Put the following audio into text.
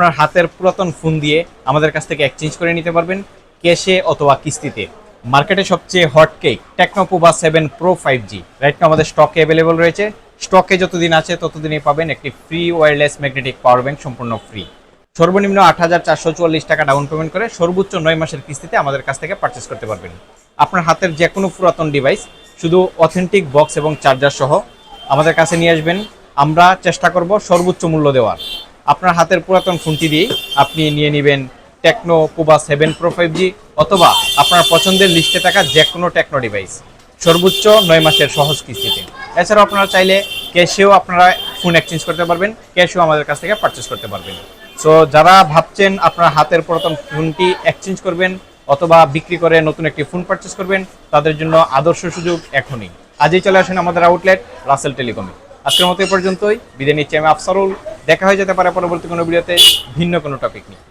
আপনার হাতের পুরাতন ফোন দিয়ে আমাদের কাছ থেকে এক্সচেঞ্জ করে নিতে পারবেন ক্যাশে অথবা কিস্তিতে। মার্কেটে সবচেয়ে hot cake techno Pova 7 pro 5G right now আমাদের স্টকে অ্যাভেলেবল রয়েছে। স্টকে যতদিন আছে ততদিনই পাবেন একটি free wireless magnetic power bank, সম্পূর্ণ ফ্রি। সর্বনিম্ন 8,444 টাকা ডাউন পেমেন্ট করে সর্বোচ্চ 9 মাসের কিস্তিতে আমাদের কাছ থেকে পারচেস করতে পারবেন। আপনার হাতের যে কোনো পুরাতন ডিভাইস শুধু অথেন্টিক বক্স এবং চার্জার সহ আমাদের কাছে নিয়ে আসবেন। আমরা চেষ্টা করব সর্বোচ্চ মূল্য দেওয়ার। আপনার হাতের পুরাতন ফোনটি দিয়ে আপনি নিয়ে নেবেন টেকনো পোভা 7 প্রো 5G অথবা আপনার পছন্দের লিস্টে থাকা যে কোনো টেকনো ডিভাইস সর্বোচ্চ 9 মাসের সহজ কিস্তিতে। এছাড়াও আপনারা চাইলে ক্যাশেও আপনারা ফোন এক্সচেঞ্জ করতে পারবেন, ক্যাশেও আমাদের কাছ থেকে পারচেস করতে পারবেন। সো যারা ভাবছেন আপনার হাতের পুরাতন ফোনটি এক্সচেঞ্জ করবেন অথবা বিক্রি করে নতুন একটি ফোন পারচেস করবেন, তাদের জন্য আদর্শ সুযোগ এখনই। আজই চলে আসেন আমাদের আউটলেট রাসেল টেলিকমে। আজকের মতো এ পর্যন্তই, বিদায় নিচ্ছি আমি আফসারুল। দেখা হয়ে যেতে পারে পরবর্তী কোনো ভিডিওতে ভিন্ন কোনো টপিক নিয়ে।